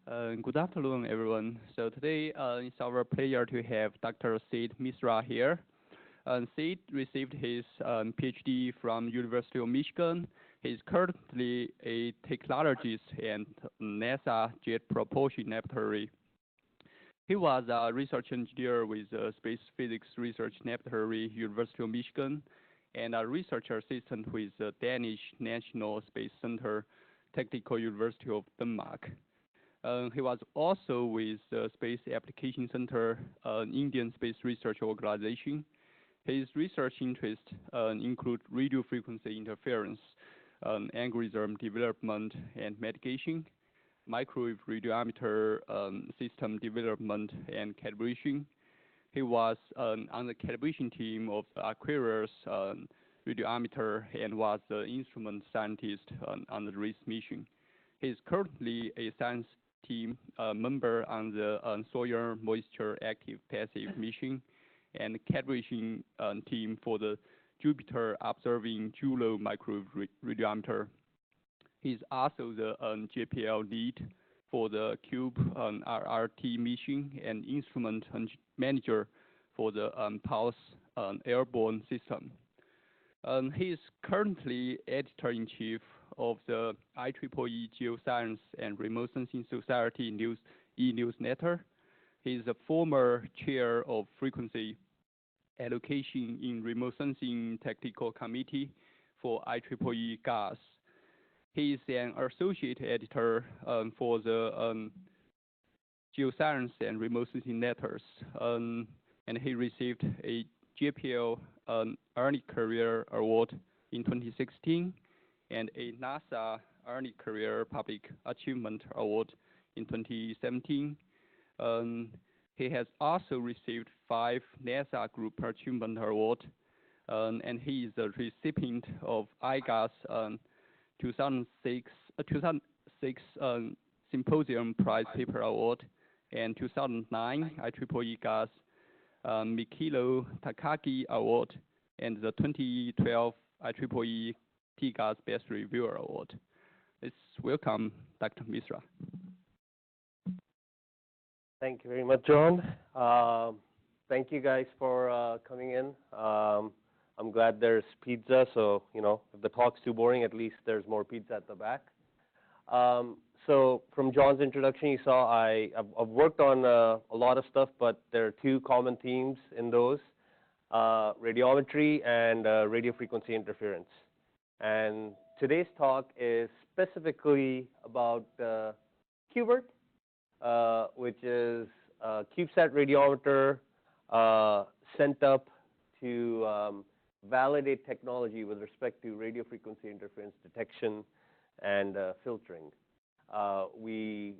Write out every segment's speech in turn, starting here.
Good afternoon, everyone. So today it's our pleasure to have Dr. Misra here. Sid received his PhD from University of Michigan. He's currently a technologist and NASA Jet Propulsion Laboratory. He was a research engineer with the Space Physics Research Laboratory, University of Michigan, and a research assistant with the Danish National Space Center, Technical University of Denmark. He was also with the Space Application Center, an Indian space research organization. His research interests include radio frequency interference, algorithm development and mitigation, microwave radiometer system development and calibration. He was on the calibration team of the Aquarius radiometer and was the instrument scientist on the RACE mission. He is currently a science team member on the soil moisture active passive mission and calibration team for the Jupiter observing Julo microwave radiometer. He's also the JPL lead for the CubeRRT mission and instrument manager for the Pulse airborne system. He is currently editor-in-chief of the IEEE Geoscience and Remote Sensing Society e-newsletter. He is a former chair of frequency allocation in Remote Sensing Technical Committee for IEEE GAS. He is an associate editor for the Geoscience and Remote Sensing Letters, and he received a JPL Early Career Award in 2016 and a NASA Early Career Public Achievement Award in 2017. He has also received 5 NASA Group Achievement Awards, and he is a recipient of IGAS 2006 Symposium Prize Paper Award and 2009 IEEE GAS Mikilo Takagi Award and the 2012 IEEE TGAS Best Reviewer Award. Let's welcome Dr. Misra. Thank you very much, John. Thank you guys for coming in. I'm glad there's pizza, so if the talk's too boring, at least there's more pizza at the back. So from John's introduction, you saw I've worked on a lot of stuff, but there are 2 common themes in those: radiometry and radio frequency interference. And today's talk is specifically about CubeRRT, which is a CubeSat radiometer sent up to validate technology with respect to radio frequency interference detection and filtering. We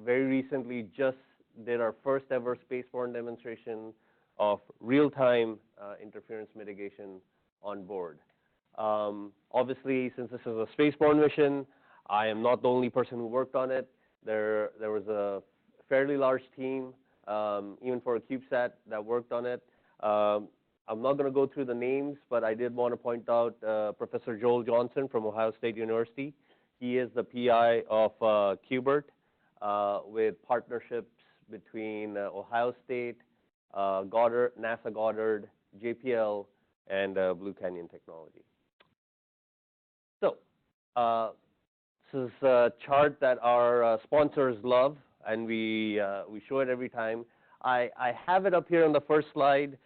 very recently just did our first ever space-borne demonstration of real-time interference mitigation on board. Obviously, since this is a space-borne mission, I am not the only person who worked on it. There was a fairly large team, even for a CubeSat, that worked on it. I'm not going to go through the names, but I did want to point out Professor Joel Johnson from Ohio State University. He is the PI of CubeRRT with partnerships between Ohio State, Goddard, NASA Goddard, JPL, and Blue Canyon Technology. So this is a chart that our sponsors love, and we show it every time. I have it up here on the first slide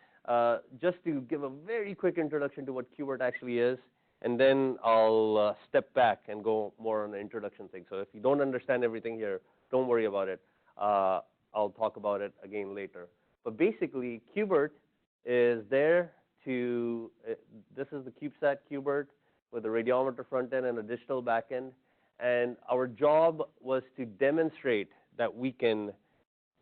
just to give a very quick introduction to what CubeRRT actually is, and then I'll step back and go more on the introduction thing. So if you don't understand everything here, don't worry about it. I'll talk about it again later. But basically, CubeRRT is there to, this is the CubeSat CubeRRT with a radiometer front end and a digital back end. And our job was to demonstrate that we can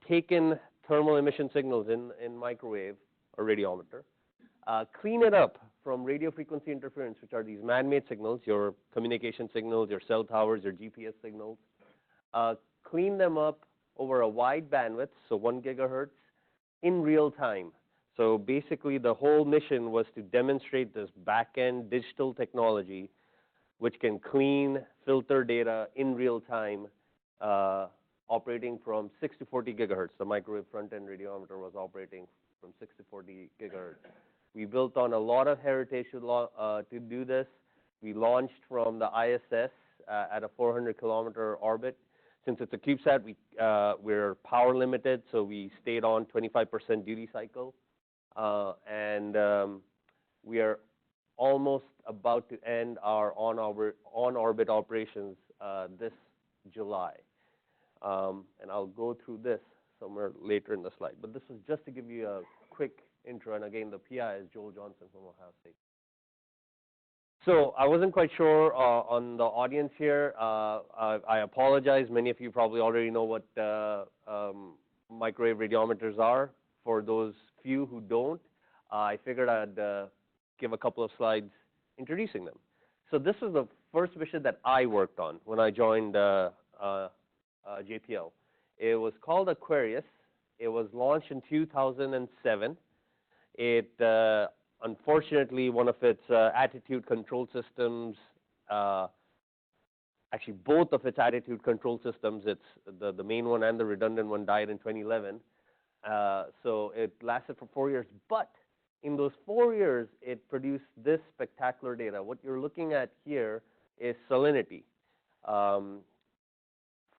take in thermal emission signals in microwave or radiometer, clean it up from radio frequency interference, which are these man-made signals, your communication signals, your cell towers, your GPS signals, clean them up over a wide bandwidth, so 1 gigahertz, in real time. So basically, the whole mission was to demonstrate this back-end digital technology which can clean, filter data in real time operating from 6 to 40 gigahertz. The microwave front-end radiometer was operating from 6 to 40 gigahertz. We built on a lot of heritage to do this. We launched from the ISS at a 400-kilometer orbit. Since it's a CubeSat, we're power limited, so we stayed on 25% duty cycle. And we are almost about to end our on-orbit operations this July. And I'll go through this somewhere later in the slide. But this is just to give you a quick intro. And again, the PI is Joel Johnson from Ohio State. So I wasn't quite sure on the audience here. I apologize. Many of you probably already know what microwave radiometers are. For those few who don't, I figured I'd give a couple of slides introducing them. So this was the first mission that I worked on when I joined JPL. It was called Aquarius. It was launched in 2007. It unfortunately, one of its attitude control systems, actually both of its attitude control systems, it's the main one and the redundant one, died in 2011. So it lasted for 4 years. But in those 4 years, it produced this spectacular data. What you're looking at here is salinity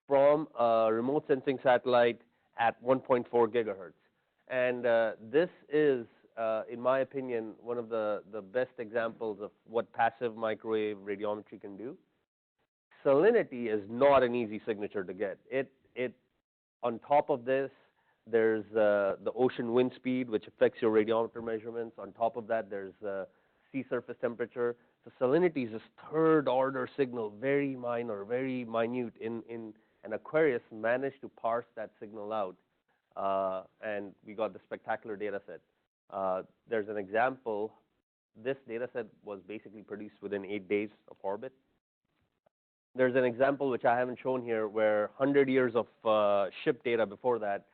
from a remote sensing satellite at 1.4 gigahertz. And this is, in my opinion, one of the best examples of what passive microwave radiometry can do. Salinity is not an easy signature to get. On top of this, there's the ocean wind speed, which affects your radiometer measurements. On top of that, there's sea surface temperature. So salinity is this third-order signal, very minor, very minute. And Aquarius managed to parse that signal out, and we got the spectacular data set. There's an example. This data set was basically produced within 8 days of orbit. There's an example which I haven't shown here where 100 years of ship data before that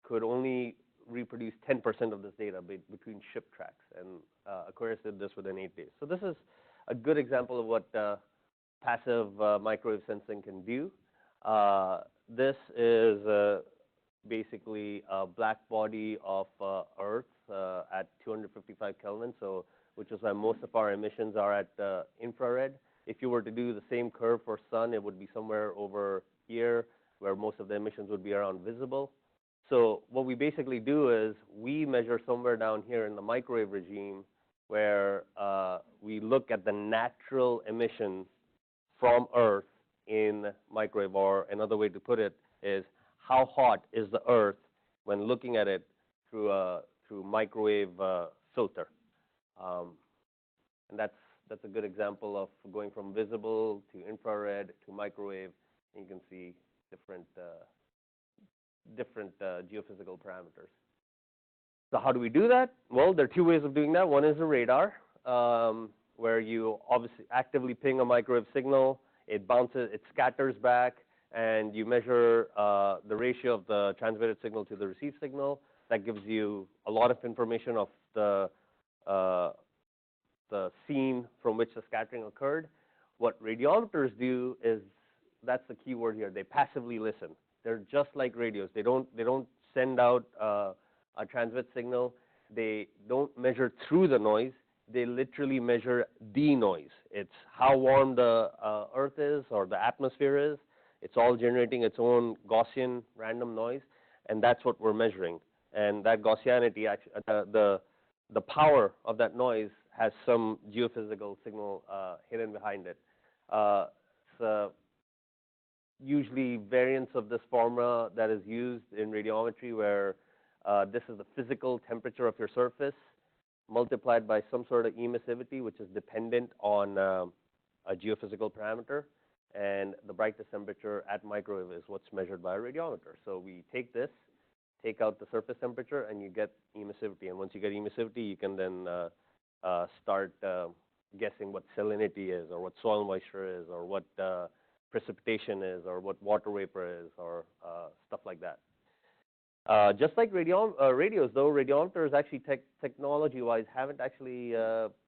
could only reproduce 10% of this data between ship tracks, and Aquarius did this within 8 days. So this is a good example of what passive microwave sensing can do. This is basically a black body of Earth at 255 Kelvin, so which is why most of our emissions are at infrared. If you were to do the same curve for sun, it would be somewhere over here, where most of the emissions would be around visible. So what we basically do is we measure somewhere down here in the microwave regime, where we look at the natural emissions from Earth in microwave, or another way to put it is how hot is the Earth when looking at it through microwave filter. And that's a good example of going from visible to infrared to microwave. And you can see different geophysical parameters. So how do we do that? Well, there are two ways of doing that. One is a radar, where you obviously actively ping a microwave signal. It bounces, it scatters back, and you measure the ratio of the transmitted signal to the received signal. That gives you a lot of information of the scene from which the scattering occurred. What radiometers do is, that's the key word here, they passively listen. They're just like radios. They don't send out a transmit signal. They don't measure through the noise. They literally measure the noise. It's how warm the Earth is or the atmosphere is. It's all generating its own Gaussian random noise, and that's what we're measuring. And that Gaussianity, the power of that noise has some geophysical signal hidden behind it. So usually variants of this formula that is used in radiometry, where this is the physical temperature of your surface multiplied by some sort of emissivity, which is dependent on a geophysical parameter, and the brightness temperature at microwave is what's measured by a radiometer. So we take this, take out the surface temperature, and you get emissivity. And once you get emissivity, you can then start guessing what salinity is, or what soil moisture is, or what precipitation is, or what water vapor is, or stuff like that. Just like radios, though, radiometers actually technology-wise haven't actually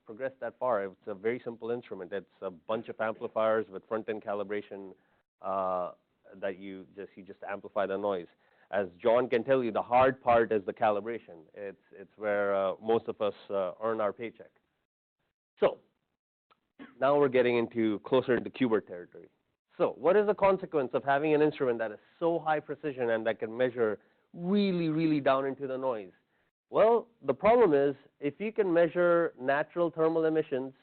progressed that far. It's a very simple instrument. It's a bunch of amplifiers with front-end calibration that you just amplify the noise. As John can tell you, the hard part is the calibration. It's where most of us earn our paycheck. So now we're getting into closer into CubeRRT territory. So what is the consequence of having an instrument that is so high precision and that can measure really, really down into the noise? Well, the problem is if you can measure natural thermal emissions,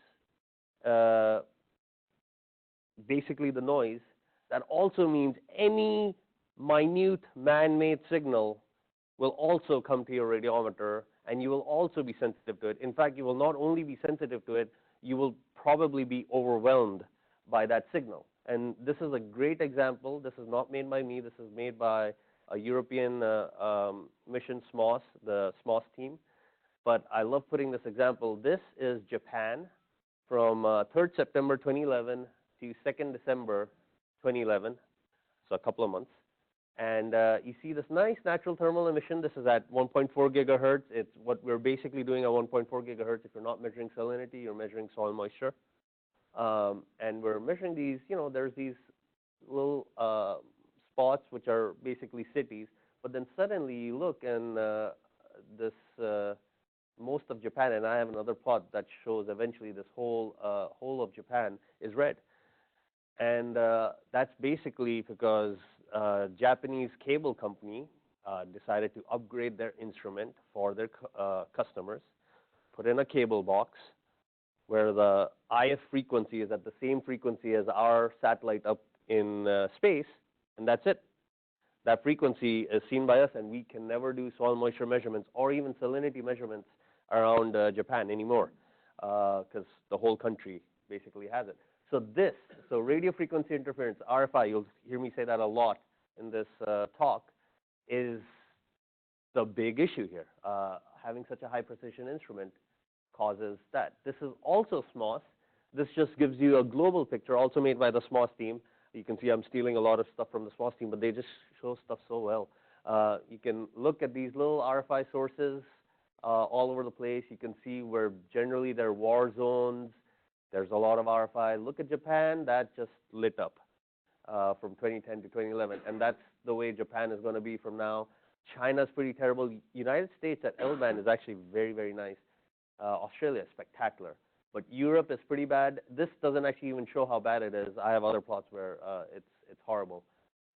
basically the noise, that also means any minute man-made signal will also come to your radiometer, and you will also be sensitive to it. In fact, you will not only be sensitive to it, you will probably be overwhelmed by that signal. And this is a great example. This is not made by me. This is made by a European mission, SMAS, the SMAS team. But I love putting this example. This is Japan from 3rd September 2011 to 2nd December 2011, so a couple of months. And you see this nice natural thermal emission. This is at 1.4 gigahertz. It's what we're basically doing at 1.4 gigahertz. If you're not measuring salinity, you're measuring soil moisture. And we're measuring these, there's these little spots which are basically cities. But then suddenly you look and most of Japan, and I have another plot that shows eventually this whole of Japan is red. And that's basically because Japanese cable company decided to upgrade their instrument for their customers, put in a cable box where the IF frequency is at the same frequency as our satellite up in space, and that's it. That frequency is seen by us, and we can never do soil moisture measurements or even salinity measurements around Japan anymore, because the whole country basically has it. So radio frequency interference, RFI, you'll hear me say that a lot in this talk, is the big issue here. Having such a high precision instrument causes that. This is also SMAS. This just gives you a global picture, also made by the SMAS team. You can see I'm stealing a lot of stuff from the SMAS team, but they just show stuff so well. You can look at these little RFI sources all over the place. You can see where generally there are war zones. There's a lot of RFI. Look at Japan, that just lit up from 2010 to 2011, and that's the way Japan is going to be from now. China's pretty terrible. United States at L-band is actually very, very nice. Australia is spectacular, but Europe is pretty bad. This doesn't actually even show how bad it is. I have other plots where it's horrible.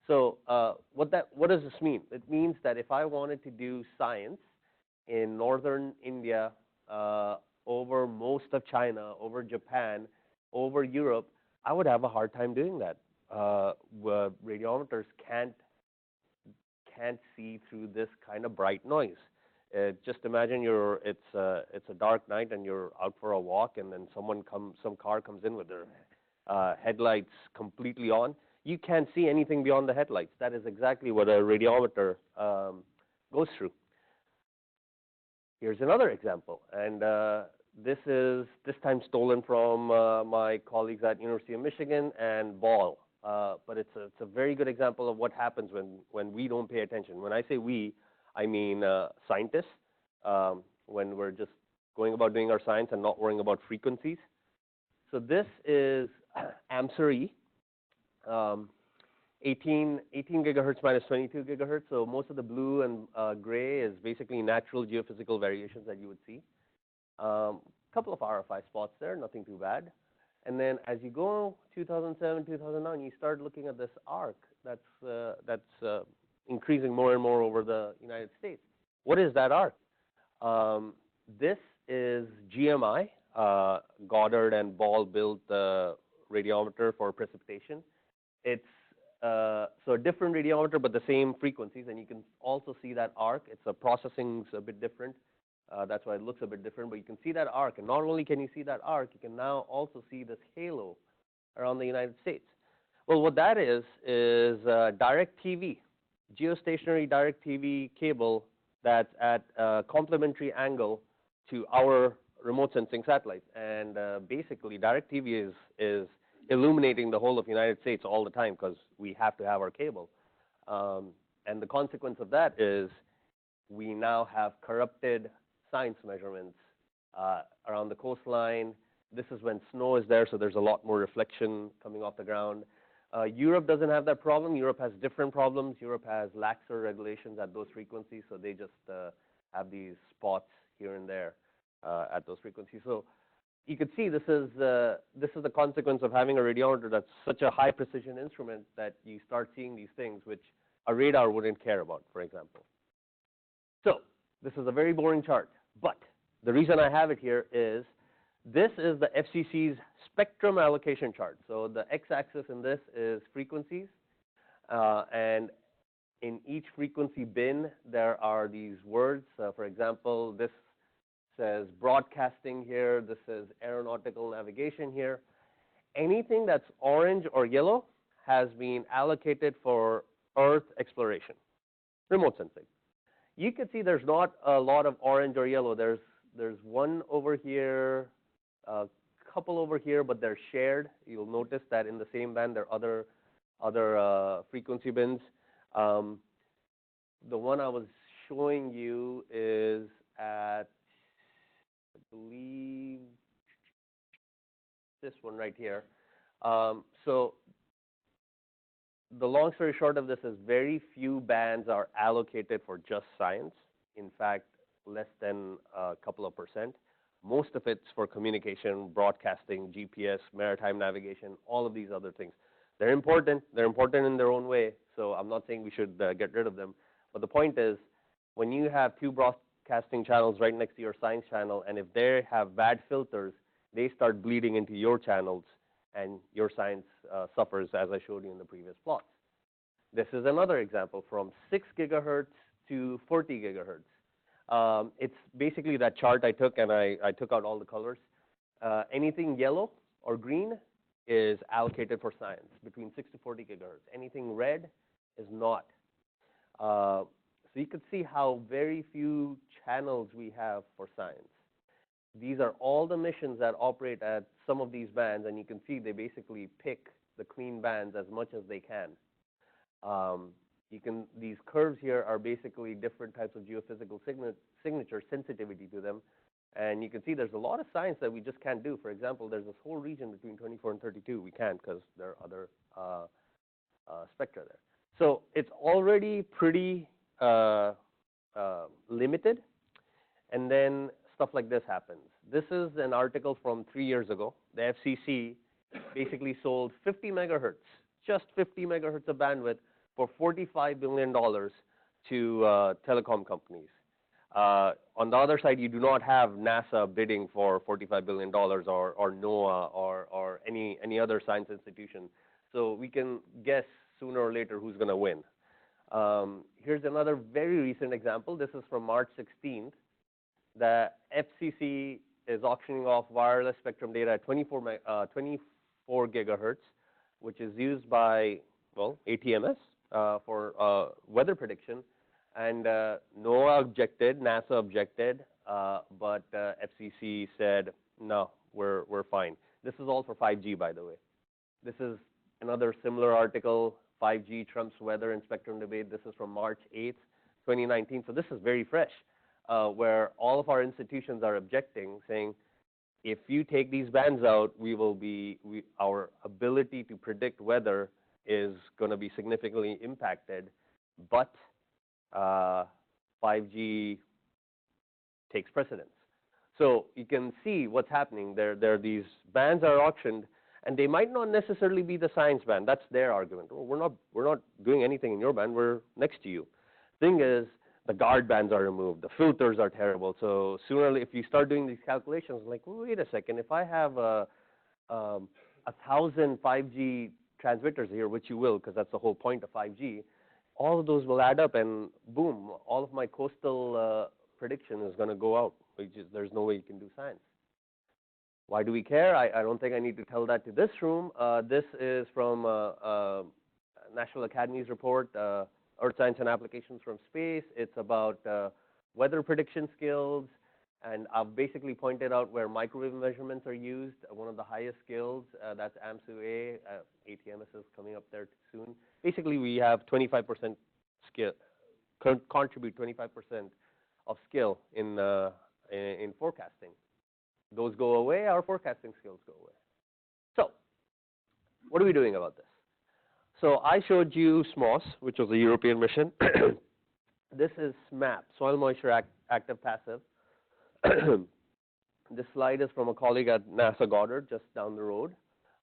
So what does this mean? It means that if I wanted to do science in northern India, over most of China, over Japan, over Europe, I would have a hard time doing that. Radiometers can't see through this kind of bright noise. Just imagine it's a dark night and you're out for a walk, and then some car comes in with their headlights completely on. You can't see anything beyond the headlights. That is exactly what a radiometer goes through. Here's another example, and this is this time stolen from my colleagues at University of Michigan and Ball. But it's a very good example of what happens when we don't pay attention. When I say we, I mean scientists, when we're just going about doing our science and not worrying about frequencies. So this is AMSR-E, 18 gigahertz minus 22 gigahertz. So most of the blue and gray is basically natural geophysical variations that you would see. Couple of RFI spots there, nothing too bad. And then as you go 2007, 2009, you start looking at this arc that's increasing more and more over the United States. What is that arc? This is GMI. Goddard and Ball built the radiometer for precipitation. It's so a different radiometer, but the same frequencies, and you can also see that arc. It's processing's a bit different. That's why it looks a bit different, but you can see that arc. And not only can you see that arc, you can now also see this halo around the United States. Well, what that is direct TV, geostationary direct TV cable that's at a complementary angle to our remote sensing satellites. And basically, direct TV is illuminating the whole of the United States all the time because we have to have our cable. And the consequence of that is we now have corrupted science measurements around the coastline. This is when snow is there, so there's a lot more reflection coming off the ground. Europe doesn't have that problem. Europe has different problems. Europe has laxer regulations at those frequencies, so they just have these spots here and there at those frequencies. So you could see this is the consequence of having a radiometer that's such a high precision instrument that you start seeing these things which a radar wouldn't care about, for example. So this is a very boring chart, but the reason I have it here is this is the FCC's spectrum allocation chart. So the x-axis in this is frequencies, and in each frequency bin there are these words. For example, this says broadcasting here, this is aeronautical navigation here. Anything that's orange or yellow has been allocated for Earth exploration, remote sensing. You can see there's not a lot of orange or yellow. There's one over here, a couple over here, but they're shared. You'll notice that in the same band there are other frequency bins. The one I was showing you is at, I believe, this one right here. So the long story short of this is very few bands are allocated for just science. In fact, less than a couple of percent. Most of it's for communication, broadcasting, GPS, maritime navigation, all of these other things. They're important. They're important in their own way. So I'm not saying we should get rid of them. But the point is, when you have two broadcasting channels right next to your science channel, and if they have bad filters, they start bleeding into your channels, and your science suffers, as I showed you in the previous plots. This is another example from 6 gigahertz to 40 gigahertz. It's basically that chart I took, and I took out all the colors. Anything yellow or green is allocated for science, between 6 to 40 gigahertz. Anything red is not. So you could see how very few channels we have for science. These are all the missions that operate at some of these bands, and you can see they basically pick the clean bands as much as they can. These curves here are basically different types of geophysical signature sensitivity to them, and you can see there's a lot of science that we just can't do. For example, there's this whole region between 24 and 32 we can't because there are other spectra there. So it's already pretty limited, and then stuff like this happens. This is an article from 3 years ago. The FCC basically sold 50 megahertz, just 50 megahertz of bandwidth for $45 billion to telecom companies. On the other side, you do not have NASA bidding for $45 billion or NOAA or any other science institution. So we can guess sooner or later who's going to win. Here's another very recent example. This is from March 16th. The FCC is auctioning off wireless spectrum data at 24 gigahertz, which is used by, well, ATMS for weather prediction. And NOAA objected, NASA objected, but FCC said, no, we're fine. This is all for 5G, by the way. This is another similar article, 5G trumps weather and spectrum debate. This is from March 8th, 2019. So this is very fresh. Where all of our institutions are objecting, saying, if you take these bands out, our ability to predict weather is going to be significantly impacted, but 5G takes precedence. So you can see what's happening. These bands are auctioned, and they might not necessarily be the science band. That's their argument. Oh, we're not doing anything in your band. We're next to you. Thing is, the guard bands are removed. The filters are terrible. So sooner, if you start doing these calculations, like, wait a second, if I have 1,000 5G transmitters here, which you will, because that's the whole point of 5G, all of those will add up, and boom, all of my coastal prediction is going to go out. There's no way you can do science. Why do we care? I don't think I need to tell that to this room. This is from National Academy's report, Earth Science and Applications from Space. It's about weather prediction skills, and I've basically pointed out where microwave measurements are used. One of the highest skills, that's AMSU-A. ATMS is coming up there soon. Basically, we have 25% skill, contribute 25% of skill in forecasting. Those go away, our forecasting skills go away. So what are we doing about this? So I showed you SMOS, which was a European mission. This is SMAP, soil moisture active passive. This slide is from a colleague at NASA Goddard, just down the road.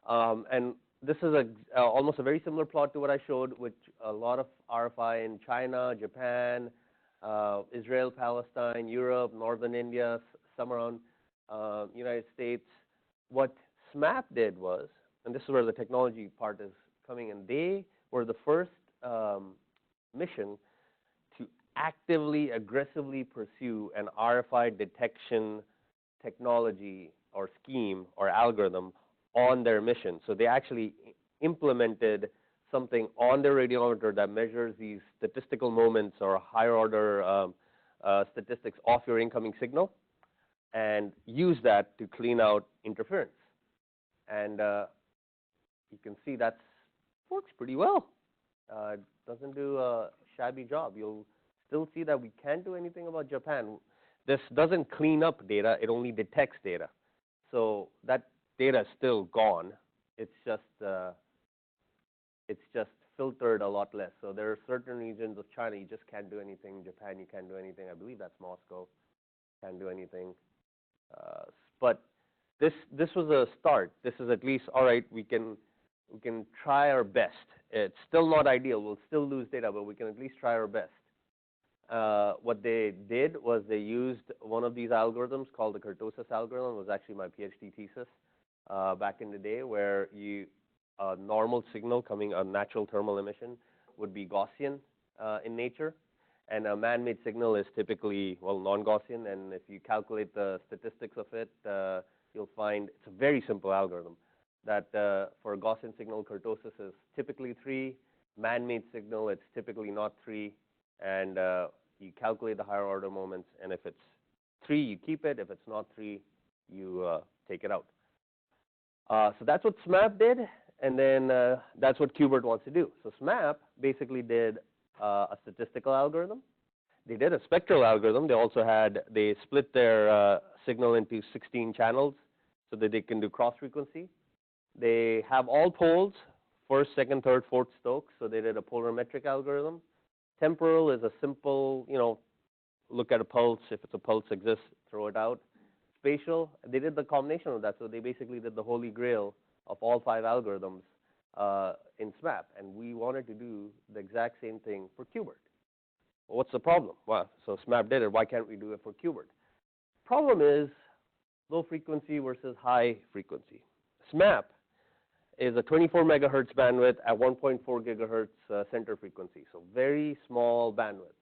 And this is almost a very similar plot to what I showed, which a lot of RFI in China, Japan, Israel, Palestine, Europe, northern India, some around United States. What SMAP did was, and this is where the technology part is coming in, they were the first mission to actively, aggressively pursue an RFI detection technology or scheme or algorithm on their mission. So they actually implemented something on their radiometer that measures these statistical moments or higher order statistics off your incoming signal, and use that to clean out interference. And you can see that works pretty well. It doesn't do a shabby job. You'll still see that we can't do anything about Japan. This doesn't clean up data, it only detects data. So that data is still gone. It's just filtered a lot less. So there are certain regions of China you just can't do anything. Japan, you can't do anything. I believe that's Moscow. Can't do anything. But this was a start. This is at least all right. We can try our best. It's still not ideal. We'll still lose data, but we can at least try our best. What they did was they used one of these algorithms called the Kurtosis Algorithm. It was actually my PhD thesis back in the day, where a normal signal coming, a natural thermal emission, would be Gaussian in nature, and a man-made signal is typically, well, non-Gaussian. And if you calculate the statistics of it, you'll find it's a very simple algorithm that for a Gaussian signal, kurtosis is typically 3. Man-made signal, it's typically not 3. And you calculate the higher order moments, and if it's 3, you keep it. If it's not 3, you take it out. So that's what SMAP did, and then that's what CubeRRT wants to do. So SMAP basically did a statistical algorithm. They did a spectral algorithm. They split their signal into 16 channels so that they can do cross frequency. They have all poles, first, second, third, fourth Stokes. So they did a polarimetric algorithm. Temporal is a simple, look at a pulse. If it's a pulse exists, throw it out. Spatial, they did the combination of that. So they basically did the holy grail of all 5 algorithms in SMAP. And we wanted to do the exact same thing for CubeRRT. Well, what's the problem? Well, so SMAP did it. Why can't we do it for CubeRRT? Problem is low frequency versus high frequency. SMAP is a 24 megahertz bandwidth at 1.4 gigahertz center frequency, so very small bandwidth.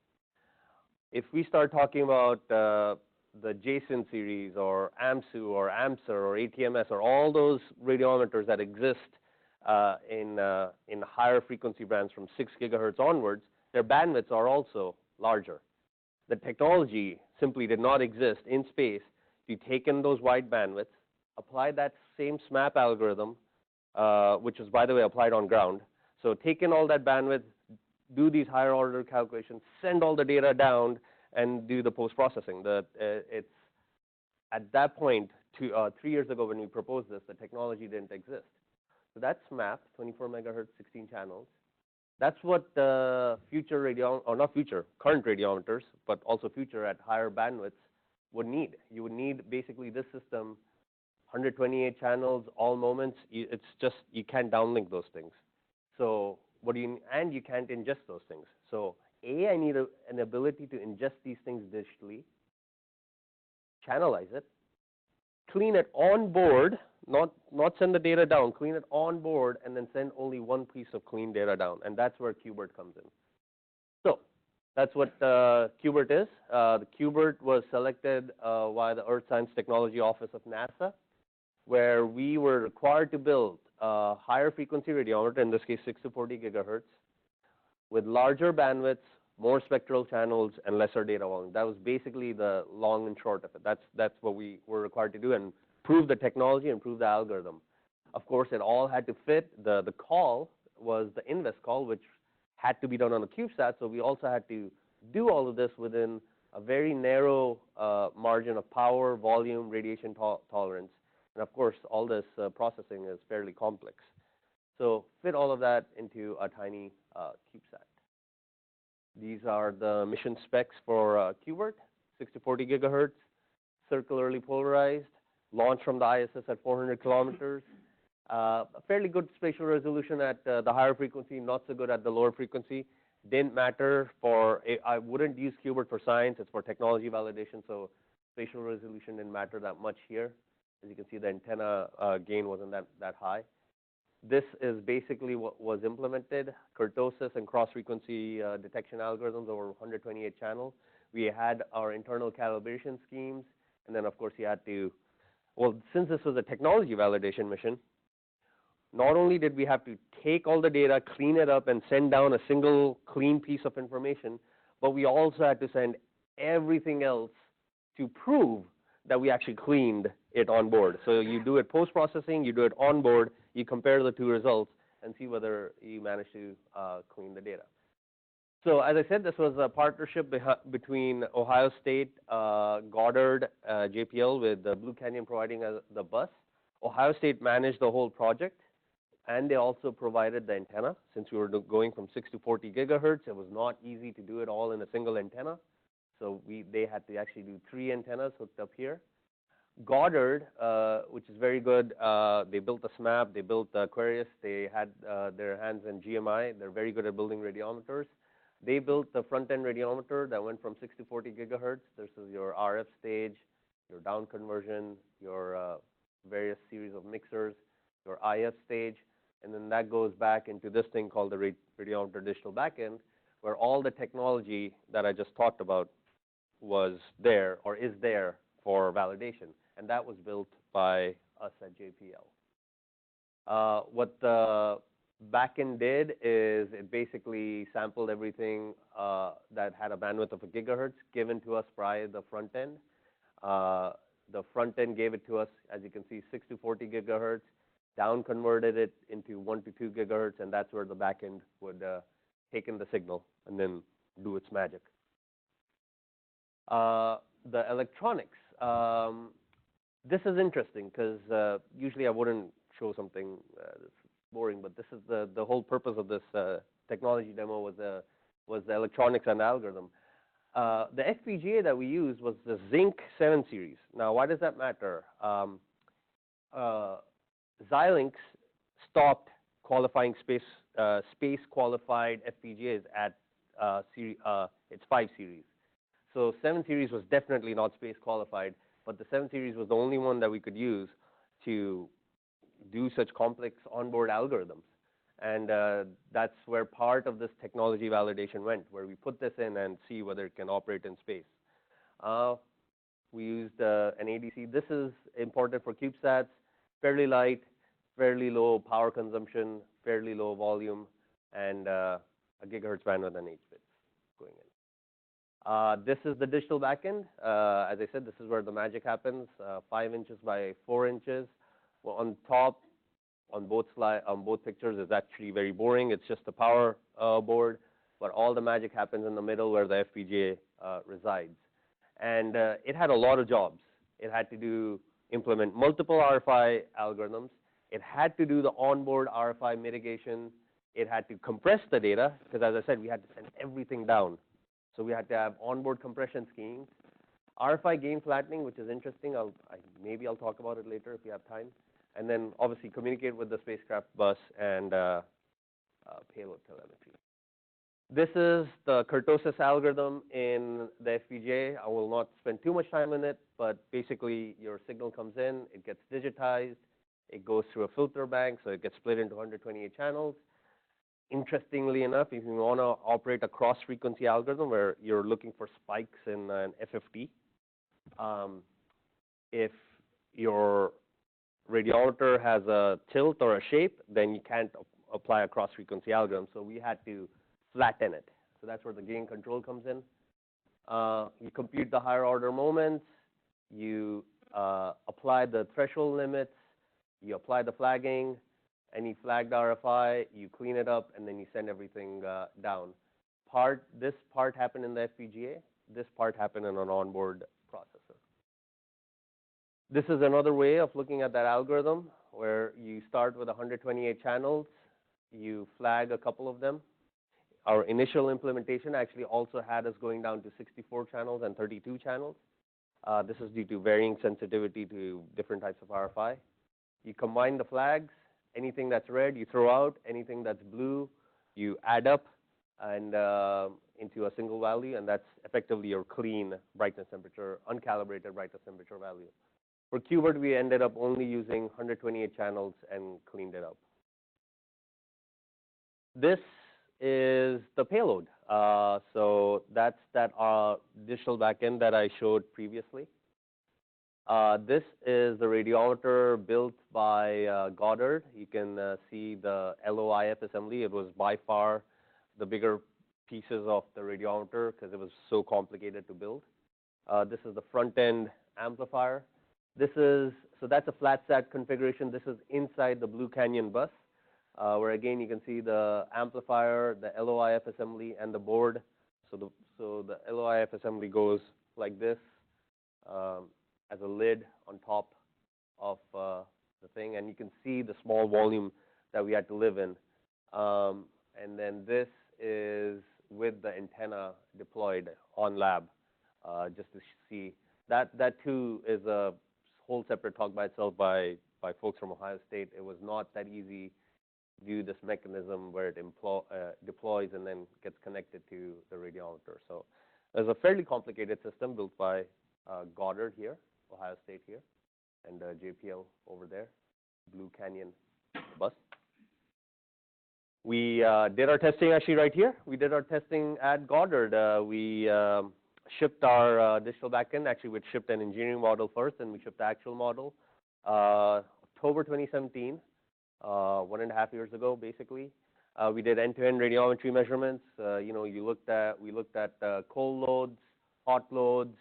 If we start talking about the JSON series or AMSU or AMSR or ATMS or all those radiometers that exist in higher frequency bands from 6 gigahertz onwards, their bandwidths are also larger. The technology simply did not exist in space to take in those wide bandwidths, apply that same SMAP algorithm, which is, by the way, applied on ground. So take in all that bandwidth, do these higher order calculations, send all the data down, and do the post-processing. It's at that point, 3 years ago when we proposed this, the technology didn't exist. So that's SMAP, 24 megahertz, 16 channels. That's what current radiometers, but also future at higher bandwidths would need. You would need basically this system, 128 channels, all moments. It's just, you can't downlink those things. So and you can't ingest those things. So I need an ability to ingest these things digitally, channelize it, clean it on board, not send the data down, clean it on board, and then send only one piece of clean data down. And that's where CubeRRT comes in. So that's what CubeRRT is. The CubeRRT was selected by the Earth Science Technology Office of NASA, where we were required to build a higher frequency radiometer, in this case 6 to 40 gigahertz, with larger bandwidths, more spectral channels, and lesser data volume. That was basically the long and short of it. That's what we were required to do, and prove the technology and prove the algorithm. Of course, it all had to fit. The call was the ingest call, which had to be done on a CubeSat, so we also had to do all of this within a very narrow margin of power, volume, radiation tolerance. And of course, all this processing is fairly complex. So fit all of that into a tiny CubeSat. These are the mission specs for CubeRRT, 6040 gigahertz, circularly polarized, launched from the ISS at 400 kilometers. A fairly good spatial resolution at the higher frequency, not so good at the lower frequency. Didn't matter for, I wouldn't use CubeRRT for science, it's for technology validation, so spatial resolution didn't matter that much here. As you can see, the antenna gain wasn't that high. This is basically what was implemented, kurtosis and cross-frequency detection algorithms over 128 channels. We had our internal calibration schemes, and then of course you had to, well, since this was a technology validation mission, not only did we have to take all the data, clean it up, and send down a single clean piece of information, but we also had to send everything else to prove that we actually cleaned it on board. So you do it post-processing, you do it on board, you compare the two results, and see whether you managed to clean the data. So as I said, this was a partnership between Ohio State, Goddard, JPL, with Blue Canyon providing the bus. Ohio State managed the whole project, and they also provided the antenna. Since we were going from 6 to 40 gigahertz, it was not easy to do it all in a single antenna. So they had to actually do 3 antennas hooked up here. Goddard, which is very good, they built the SMAP, they built the Aquarius, they had their hands in GMI, they're very good at building radiometers. They built the front-end radiometer that went from 6 to 40 gigahertz. This is your RF stage, your down conversion, your various series of mixers, your IF stage, and then that goes back into this thing called the radiometer digital backend, where all the technology that I just talked about was there or is there for validation, and that was built by us at JPL. What the backend did is it basically sampled everything that had a bandwidth of a gigahertz given to us by the front end. The front end gave it to us, as you can see, 6 to 40 gigahertz, down converted it into 1 to 2 gigahertz, and that's where the backend would take in the signal and then do its magic. The electronics. This is interesting because usually I wouldn't show something that's boring, but this is the whole purpose of this technology demo was the electronics and algorithm. The FPGA that we used was the Zinc 7 series. Now, why does that matter? Xilinx stopped qualifying space qualified FPGAs at its 5 series. So 7 series was definitely not space qualified, but the 7 series was the only one that we could use to do such complex onboard algorithms. And that's where part of this technology validation went, where we put this in and see whether it can operate in space. We used an ADC. This is important for CubeSats, fairly light, fairly low power consumption, fairly low volume, and a gigahertz bandwidth and 8 bits going in. This is the digital backend. As I said, this is where the magic happens, 5 inches by 4 inches. Well, on top, on both pictures is actually very boring. It's just a power board, but all the magic happens in the middle where the FPGA resides. And it had a lot of jobs. It had to implement multiple RFI algorithms. It had to do the onboard RFI mitigation. It had to compress the data, because as I said, we had to send everything down. So we had to have onboard compression schemes. RFI gain flattening, which is interesting. Maybe I'll talk about it later if you have time. And then obviously communicate with the spacecraft bus and payload telemetry. This is the Kurtosis algorithm in the FPGA. I will not spend too much time on it, but basically your signal comes in, it gets digitized, it goes through a filter bank, so it gets split into 128 channels. Interestingly enough, if you want to operate a cross-frequency algorithm where you're looking for spikes in an FFT, if your radiometer has a tilt or a shape, then you can't apply a cross-frequency algorithm. So we had to flatten it. So that's where the gain control comes in. You compute the higher order moments. You apply the threshold limits. You apply the flagging. Any flagged RFI, you clean it up, and then you send everything down. This part happened in the FPGA. This part happened in an onboard processor. This is another way of looking at that algorithm, where you start with 128 channels. you flag a couple of them. Our initial implementation actually also had us going down to 64 channels and 32 channels. This is due to varying sensitivity to different types of RFI. You combine the flags. Anything that's red, you throw out. Anything that's blue, you add up and into a single value, and that's effectively your clean brightness temperature, uncalibrated brightness temperature value. For CubeRRT, we ended up only using 128 channels and cleaned it up. This is the payload. So that's that digital backend that I showed previously. This is the radiometer built by Goddard. You can see the LOIF assembly. It was by far the bigger pieces of the radiometer because it was so complicated to build. This is the front end amplifier. So that's a flat sat configuration. This is inside the Blue Canyon bus, where again you can see the amplifier, the LOIF assembly, and the board. So the LOIF assembly goes like this, as a lid on top of the thing, and you can see the small volume that we had to live in. And then this is with the antenna deployed on lab, just to see. That too is a whole separate talk by itself by folks from Ohio State. It was not that easy to do this mechanism where it deploys and then gets connected to the radiometer. So there's a fairly complicated system built by Goddard here, Ohio State here, and JPL over there, Blue Canyon bus. We did our testing actually right here. We did our testing at Goddard. We shipped our digital backend. Actually, we shipped an engineering model first, and we shipped the actual model. October 2017, 1.5 years ago, basically. We did end-to-end radiometry measurements. You know, we looked at cold loads, hot loads,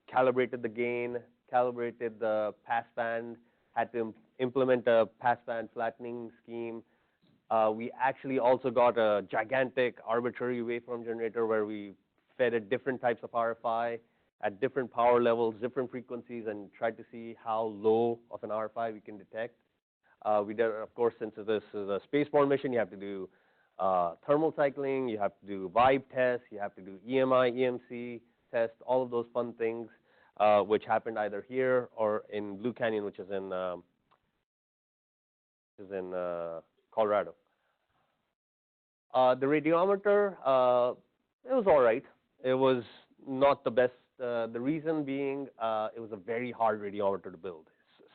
calibrated the gain, calibrated the passband, had to implement a passband flattening scheme. We actually also got a gigantic arbitrary waveform generator where we fed it different types of RFI at different power levels, different frequencies, and tried to see how low of an RFI we can detect. We did, of course, since this is a space-borne mission, you have to do thermal cycling, you have to do vibe tests, you have to do EMI, EMC tests, all of those fun things, which happened either here or in Blue Canyon, which is in Colorado. The radiometer, it was all right. It was not the best. The reason being, it was a very hard radiometer to build.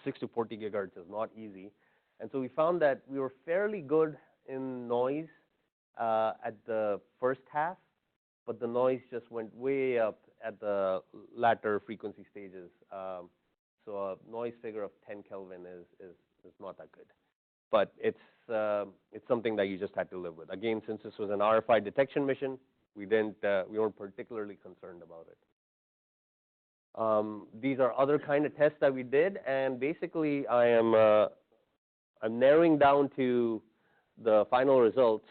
6 to 40 gigahertz is not easy. And so we found that we were fairly good in noise at the first half, but the noise just went way up at the latter frequency stages. So a noise figure of 10 Kelvin is not that good. But it's something that you just had to live with. Again, since this was an RFI detection mission, we weren't particularly concerned about it. These are other kind of tests that we did, and basically I'm narrowing down to the final results.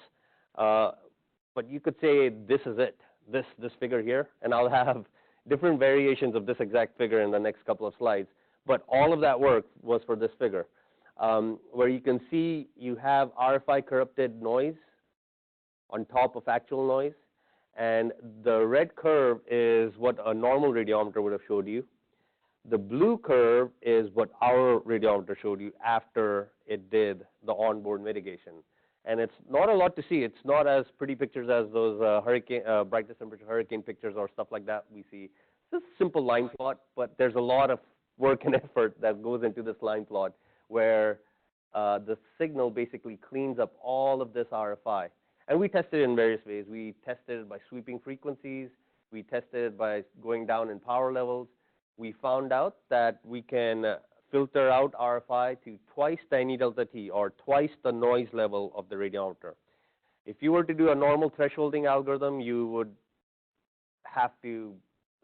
But you could say this is it, this figure here, and I'll have different variations of this exact figure in the next couple of slides. But all of that work was for this figure, where you can see you have RFI corrupted noise on top of actual noise. And the red curve is what a normal radiometer would have showed you. The blue curve is what our radiometer showed you after it did the onboard mitigation. And it's not a lot to see. It's not as pretty pictures as those brightness temperature hurricane pictures or stuff like that we see. It's a simple line plot, but there's a lot of work and effort that goes into this line plot where the signal basically cleans up all of this RFI. And we tested it in various ways. We tested it by sweeping frequencies. We tested it by going down in power levels. We found out that we can filter out RFI to twice the NE delta T, or twice the noise level of the radiometer. If you were to do a normal thresholding algorithm, you would have to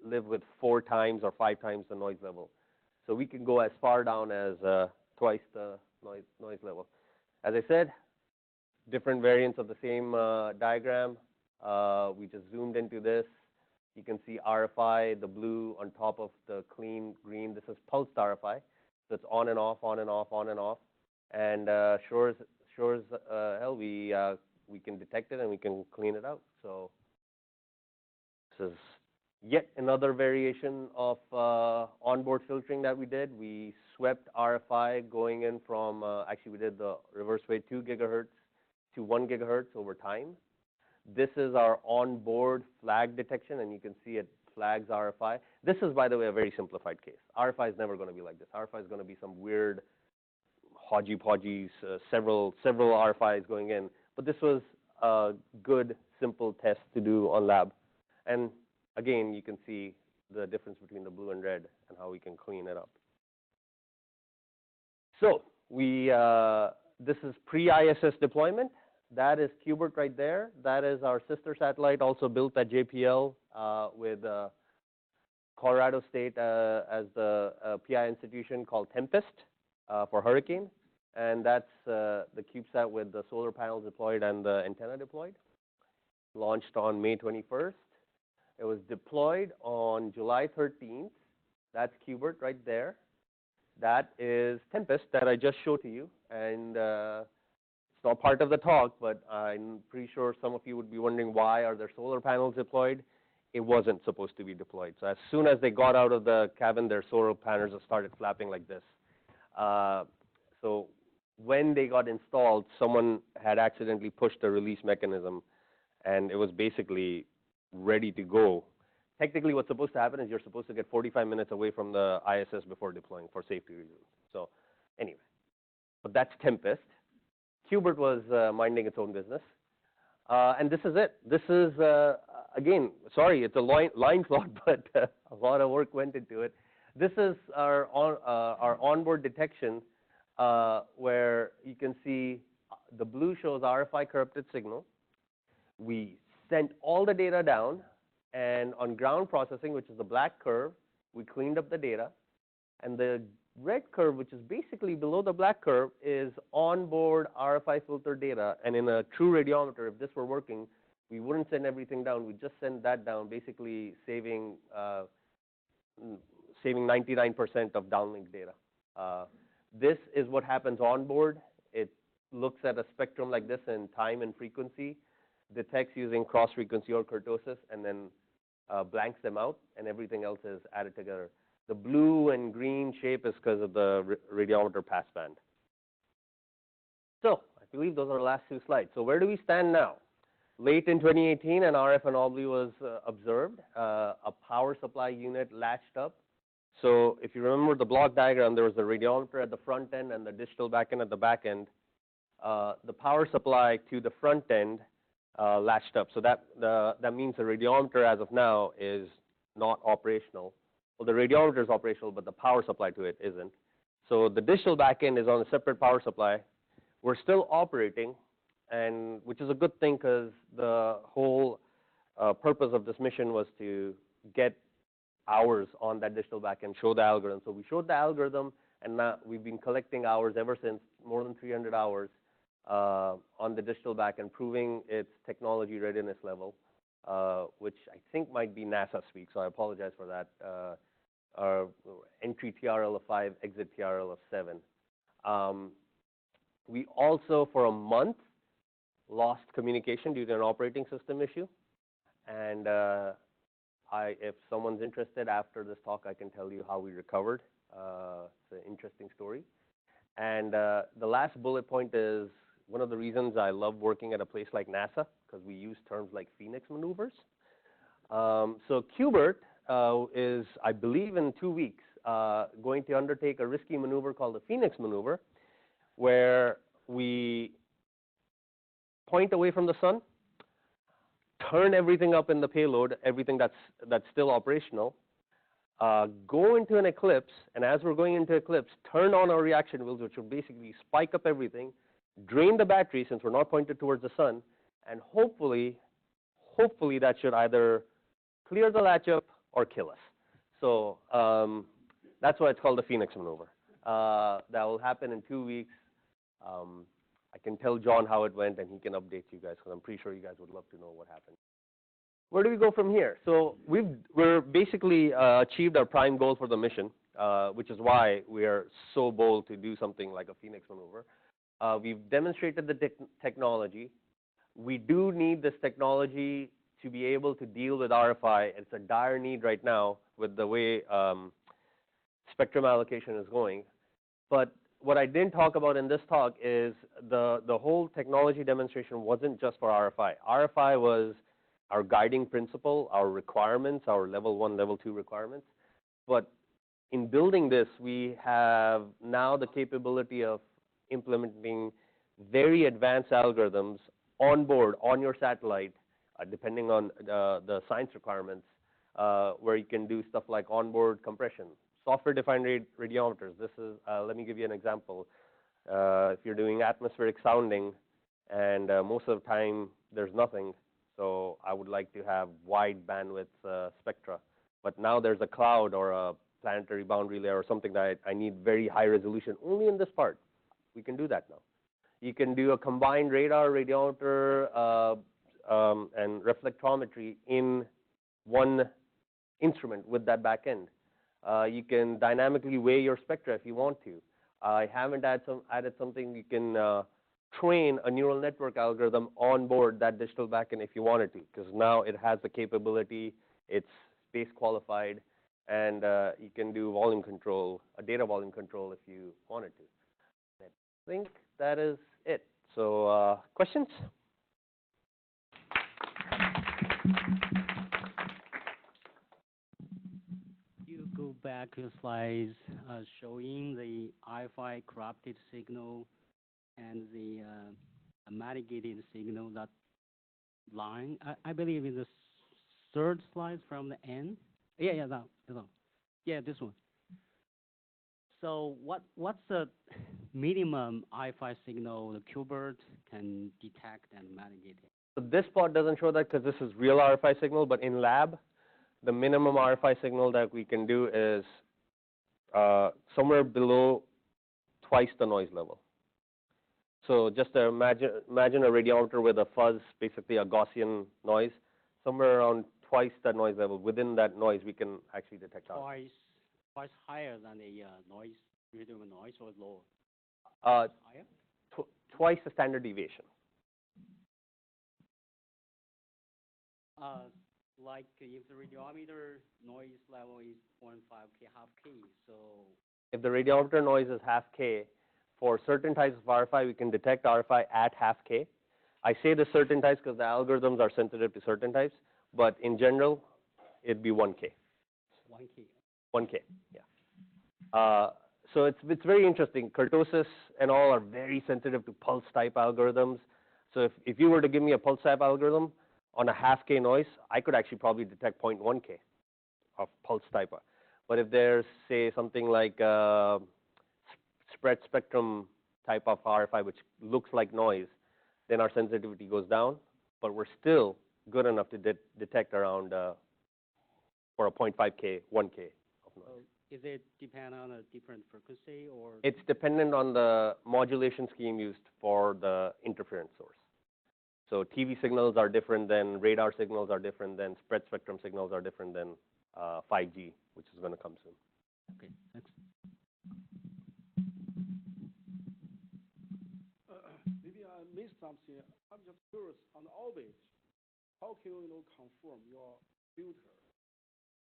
live with 4 times or 5 times the noise level. So we can go as far down as twice the noise level. As I said, different variants of the same diagram. We just zoomed into this. You can see RFI, the blue on top of the clean green. This is pulsed RFI. So it's on and off, on and off, on and off. And sure sure as hell we can detect it and we can clean it out. So this is yet another variation of onboard filtering that we did. We swept RFI going in from, actually we did the reverse way 2 gigahertz to 1 gigahertz over time. This is our onboard flag detection, and you can see it flags RFI. This is, by the way, a very simplified case. RFI is never going to be like this. RFI is going to be some weird hodgy-podgy, several RFIs going in. But this was a good, simple test to do on lab. And again, you can see the difference between the blue and red and how we can clean it up. So this is pre-ISS deployment. That is CubeRRT right there. That is our sister satellite, also built at JPL with Colorado State as the PI institution called Tempest for hurricane. And that's the CubeSat with the solar panels deployed and the antenna deployed. Launched on May 21st. It was deployed on July 13th. That's CubeRRT right there. That is Tempest that I just showed to you. And it's not part of the talk, but I'm pretty sure some of you would be wondering why are there solar panels deployed. It wasn't supposed to be deployed. So as soon as they got out of the cabin, their solar panels started flapping like this. So when they got installed, someone had accidentally pushed the release mechanism, and it was basically ready to go. Technically, what's supposed to happen is you're supposed to get 45 minutes away from the ISS before deploying for safety reasons. So anyway, but that's Tempest. CubeRRT was minding its own business. And this is it. This is, again, sorry, it's a line plot, but a lot of work went into it. This is our onboard detection, where you can see the blue shows RFI corrupted signal. We sent all the data down, and on ground processing, which is the black curve, we cleaned up the data. And the red curve, which is basically below the black curve, is onboard RFI filter data. And in a true radiometer, if this were working, we wouldn't send everything down. We just send that down, basically saving 99% of downlink data. This is what happens onboard. It looks at a spectrum like this in time and frequency, detects using cross frequency or kurtosis, and then blanks them out, and everything else is added together. The blue and green shape is because of the radiometer passband. So I believe those are the last 2 slides. So where do we stand now? Late in 2018, an RF anomaly was observed. A power supply unit latched up. So if you remember the block diagram, there was the radiometer at the front end and the digital backend at the back end. The power supply to the front end latched up. So that means the radiometer as of now is not operational. Well, the radiometer is operational, but the power supply to it isn't. So the digital backend is on a separate power supply. We're still operating, and which is a good thing because the whole purpose of this mission was to get hours on that digital backend, show the algorithm. So we showed the algorithm, and now we've been collecting hours ever since, more than 300 hours on the digital backend, proving its technology readiness level, which I think might be NASA speak, so I apologize for that. Our entry TRL of 5, exit TRL of 7. We also, for a month, lost communication due to an operating system issue. And if someone's interested after this talk, I can tell you how we recovered. It's an interesting story. And the last bullet point is one of the reasons I love working at a place like NASA, because we use terms like Phoenix maneuvers. So CubeRRT is, I believe in 2 weeks, going to undertake a risky maneuver called the Phoenix maneuver, where we point away from the sun, turn everything up in the payload, everything that's still operational, go into an eclipse, and as we're going into eclipse, turn on our reaction wheels, which will basically spike up everything, drain the battery since we're not pointed towards the sun, and hopefully that should either clear the latch up or kill us. So that's why it's called the Phoenix maneuver. That will happen in 2 weeks. I can tell John how it went, and he can update you guys, because I'm pretty sure you guys would love to know what happened. Where do we go from here? So we're basically achieved our prime goal for the mission, which is why we are so bold to do something like a Phoenix maneuver. We've demonstrated the technology. We do need this technology to be able to deal with RFI. It's a dire need right now with the way spectrum allocation is going. But what I didn't talk about in this talk is the whole technology demonstration wasn't just for RFI. RFI was our guiding principle, our requirements, our level 1, level 2 requirements. But in building this, we have now the capability of implementing very advanced algorithms on board, on your satellite, depending on the science requirements, where you can do stuff like onboard compression. Software-defined radiometers. This is, let me give you an example. If you're doing atmospheric sounding, and most of the time there's nothing, so I would like to have wide bandwidth spectra. But now there's a cloud or a planetary boundary layer or something that I need very high resolution only in this part. We can do that now. You can do a combined radar, radiometer, and reflectometry in one instrument with that backend. You can dynamically weigh your spectra if you want to. I haven't added something you can train a neural network algorithm on board that digital backend if you wanted to, because now it has the capability, it's space qualified, and you can do volume control, data volume control if you wanted to. I think that is it. So questions? You go back to slides showing the RFI corrupted signal and the mitigated signal, that line. I believe in the third slide from the end. Yeah, that one. Yeah, this one. So what's the minimum RFI signal the CubeRRT can detect and mitigate it? So this part doesn't show that because this is real RFI signal, but in lab, the minimum RFI signal that we can do is somewhere below twice the noise level. So just imagine a radiometer with a fuzz, basically a Gaussian noise, somewhere around twice that noise level. Within that noise, we can actually detect RFI. Twice higher than the noise, rhythm noise, or lower? Higher? Higher? Twice the standard deviation. Like if the radiometer noise level is 0.5 K, half K, so. If the radiometer noise is half K, for certain types of RFI, we can detect RFI at half K. I say the certain types because the algorithms are sensitive to certain types, but in general, it'd be 1 K. 1 K. 1 K, yeah. So it's very interesting. Kurtosis and all are very sensitive to pulse type algorithms. So if you were to give me a pulse type algorithm on a half K noise, I could actually probably detect 0.1 K of pulse type. But if there's, say, something like spread spectrum type of RFI, which looks like noise, then our sensitivity goes down, but we're still good enough to detect around for a 0.5 K, 1 K of noise. So is it depend on a different frequency, or? It's dependent on the modulation scheme used for the interference source. So TV signals are different than radar signals are different than spread spectrum signals are different than 5G, which is going to come soon. Okay, thanks. Maybe I missed something. I'm just curious, on the orbit, how can you confirm your filter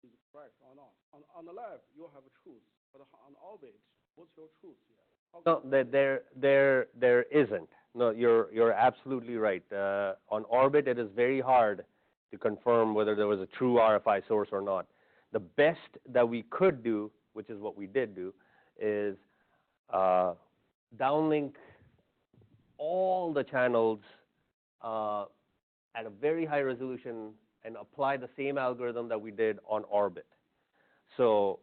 is correct or not? On the lab, you have a truth, but on orbit, what's your truth here? No, there isn't. No, you're absolutely right. On orbit, it is very hard to confirm whether there was a true RFI source or not. The best that we could do, which is what we did do, is downlink all the channels at a very high resolution and apply the same algorithm that we did on orbit. So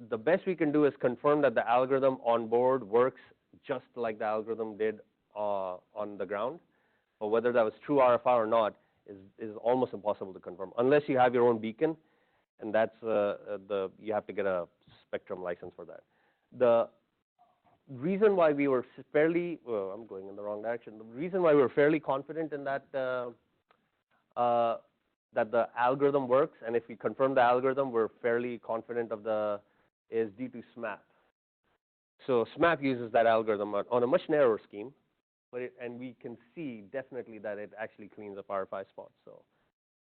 the best we can do is confirm that the algorithm on board works just like the algorithm did on the ground. But whether that was true RFI or not is almost impossible to confirm, unless you have your own beacon, and that's you have to get a spectrum license for that. The reason why we were fairly, well, I'm going in the wrong direction. The reason why we were fairly confident in that that the algorithm works, and if we confirm the algorithm, we're fairly confident of is due to SMAP. So SMAP uses that algorithm on a much narrower scheme, but and we can see definitely that it actually cleans up RFI spots. So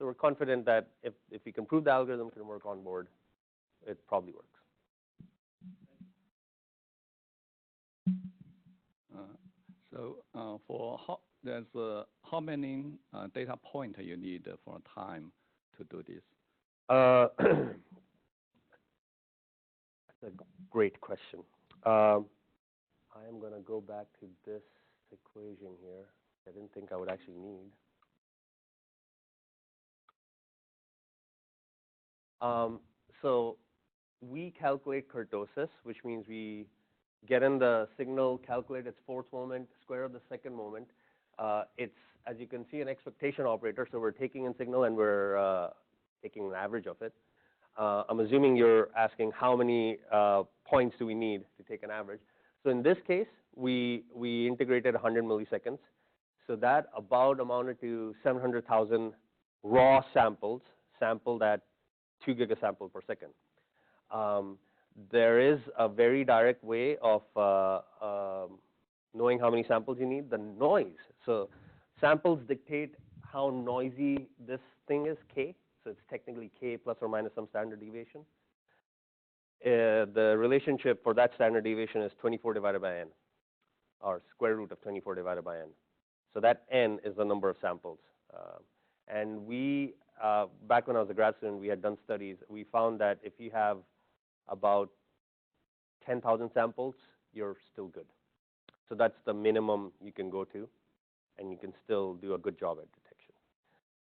we're confident that if we can prove the algorithm can work on board, it probably works. For how many data point you need for time to do this? That's a great question. I am going to go back to this equation here. I didn't think I would actually need. So we calculate kurtosis, which means we get in the signal, calculate its fourth moment, square of the second moment. It's, as you can see, an expectation operator. So we're taking in signal and we're taking an average of it. I'm assuming you're asking how many points do we need to take an average. So in this case, we integrated 100 milliseconds. So that about amounted to 700,000 raw samples, sampled at 2 gigasamples per second. There is a very direct way of knowing how many samples you need, the noise. So samples dictate how noisy this thing is, K. So it's technically K plus or minus some standard deviation. The relationship for that standard deviation is 24 divided by n, or square root of 24 divided by n. So that n is the number of samples. And we, back when I was a grad student, we had done studies. We found that if you have about 10,000 samples, you're still good. So that's the minimum you can go to, and you can still do a good job at detection.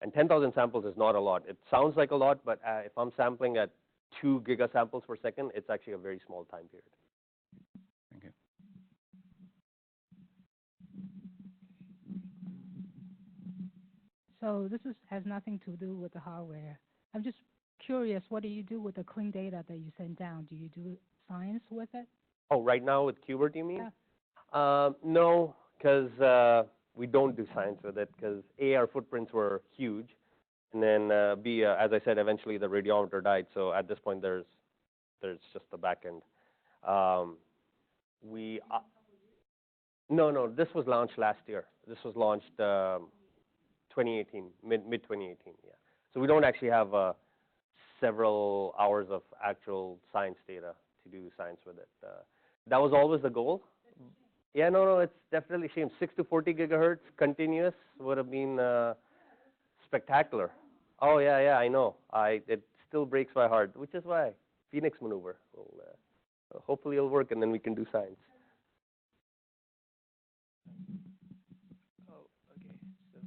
And 10,000 samples is not a lot. It sounds like a lot, but if I'm sampling at 2 gigasamples per second, it's actually a very small time period. Thank you. So this has nothing to do with the hardware. I'm just curious, what do you do with the clean data that you send down? Do you do science with it? Oh, right now with CubeRRT, you mean? Yeah. No, because we don't do science with it, because A, our footprints were huge, and then B, as I said, eventually the radiometer died. So at this point, there's just the backend. No, this was launched last year. This was launched 2018, mid 2018. Yeah. So we don't actually have several hours of actual science data to do science with it. That was always the goal. Yeah, no, it's definitely a shame. 6 to 40 gigahertz continuous would have been spectacular. Oh yeah, I know. It still breaks my heart, which is why Phoenix maneuver. Hopefully it'll work, and then we can do science. Oh, okay. So,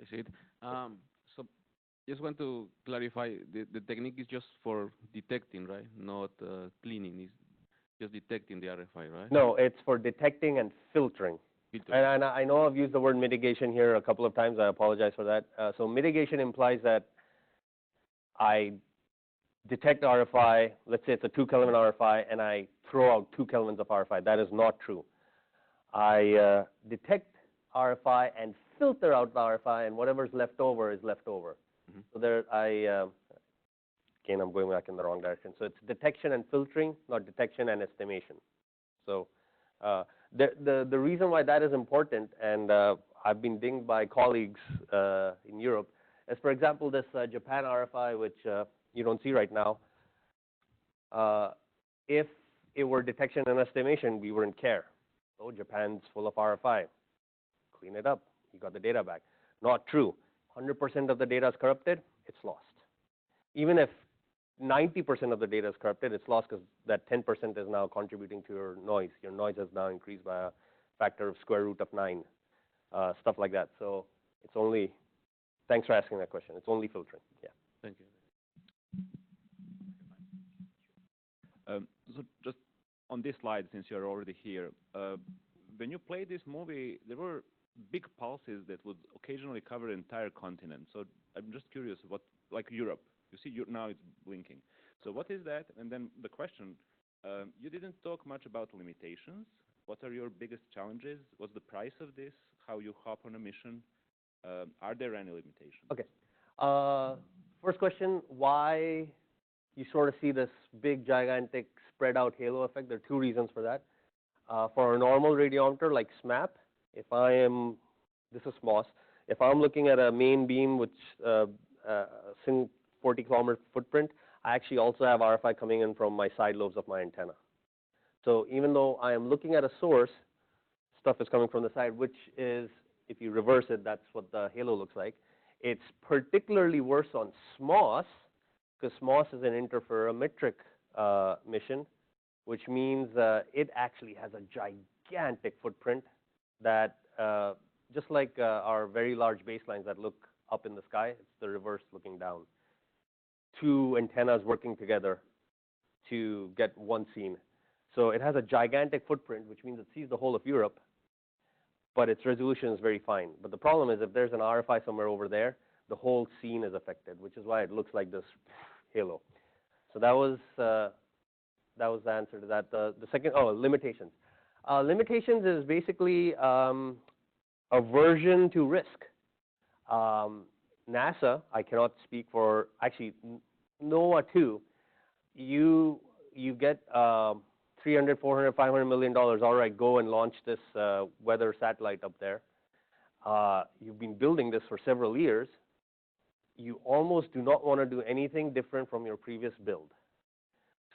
is it? So, just want to clarify: the technique is just for detecting, right? Not cleaning. It's just detecting the RFI, right? No, it's for detecting and filtering. And I know I've used the word mitigation here a couple of times. I apologize for that. So mitigation implies that I detect RFI. Let's say it's a 2 Kelvin RFI, and I throw out 2 kelvins of RFI. That is not true. I detect RFI and filter out the RFI, and whatever's left over is left over. Mm-hmm. So there, again, I'm going back in the wrong direction. So it's detection and filtering, not detection and estimation. So the reason why that is important, and I've been dinged by colleagues in Europe, is, for example, this Japan RFI, which you don't see right now. If it were detection and estimation, we wouldn't care. Oh, Japan's full of RFI. Clean it up. You got the data back. Not true. 100% of the data is corrupted, it's lost. Even if 90% of the data is corrupted, it's lost because that 10% is now contributing to your noise. Your noise has now increased by a factor of square root of 9, stuff like that. So it's only, thanks for asking that question. It's only filtering. Yeah. Thank you. So just on this slide, since you're already here, when you play this movie, there were big pulses that would occasionally cover the entire continent. So I'm just curious, what, like Europe, you see now it's blinking. So what is that? And then the question, you didn't talk much about limitations. What are your biggest challenges? What's the price of this? How you hop on a mission? Are there any limitations? Okay. First question, why you sort of see this big, gigantic, spread out halo effect. There are two reasons for that. For a normal radiometer like SMAP, if I am, this is MOS, if I'm looking at a main beam which 40-kilometer footprint, I actually also have RFI coming in from my side lobes of my antenna. So even though I am looking at a source, stuff is coming from the side, which is, if you reverse it, that's what the halo looks like. It's particularly worse on SMOS, because SMOS is an interferometric mission, which means it actually has a gigantic footprint that, just like our very large baselines that look up in the sky, it's the reverse looking down. Two antennas working together to get one scene. So it has a gigantic footprint, which means it sees the whole of Europe, but its resolution is very fine. But the problem is if there's an RFI somewhere over there, the whole scene is affected, which is why it looks like this halo. So that was the answer to that. The second, limitations. Limitations is basically aversion to risk. NASA, I cannot speak for, actually NOAA too, you get $300, $400, $500 million, all right, go and launch this weather satellite up there. You've been building this for several years. You almost do not want to do anything different from your previous build.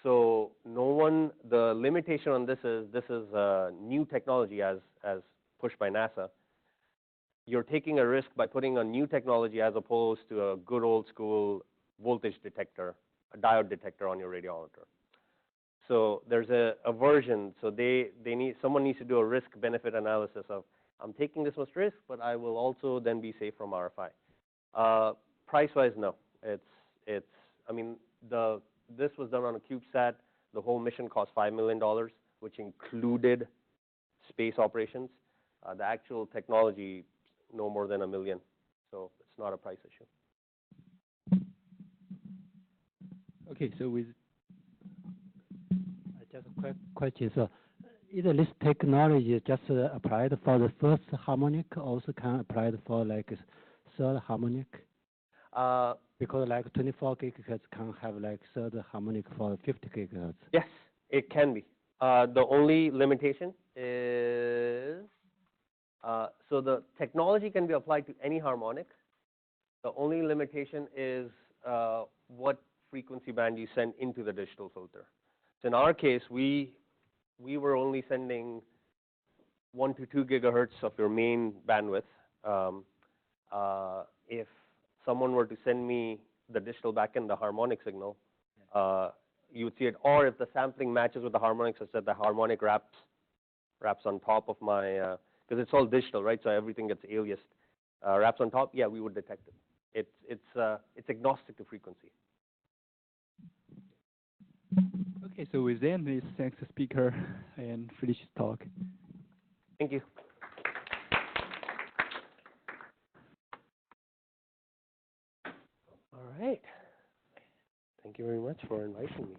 So the limitation on this is new technology as pushed by NASA. You're taking a risk by putting a new technology as opposed to a good old school voltage detector, a diode detector on your radiometer. So there's a aversion. So someone needs to do a risk benefit analysis of, I'm taking this much risk, but I will also then be safe from RFI. Price-wise, no. I mean, this was done on a CubeSat. The whole mission cost $5 million, which included space operations. The actual technology, no more than $1 million. So it's not a price issue. Okay, so with just a quick question. So either this technology just applied for the first harmonic, also can apply for like third harmonic? Because like 24 gigahertz can have like third harmonic for 50 gigahertz. Yes, it can be. The only limitation is, so the technology can be applied to any harmonic. The only limitation is what frequency band you send into the digital filter. So in our case, we were only sending 1 to 2 gigahertz of your main bandwidth. If someone were to send me the digital backend, the harmonic signal, you would see it. Or if the sampling matches with the harmonic, such that the harmonic wraps on top of my, because it's all digital, right? So everything gets aliased. Wraps on top, yeah, we would detect it. It's agnostic to frequency. Okay, so with that, let's thank the speaker and finish his talk. Thank you. All right. Thank you very much for inviting me.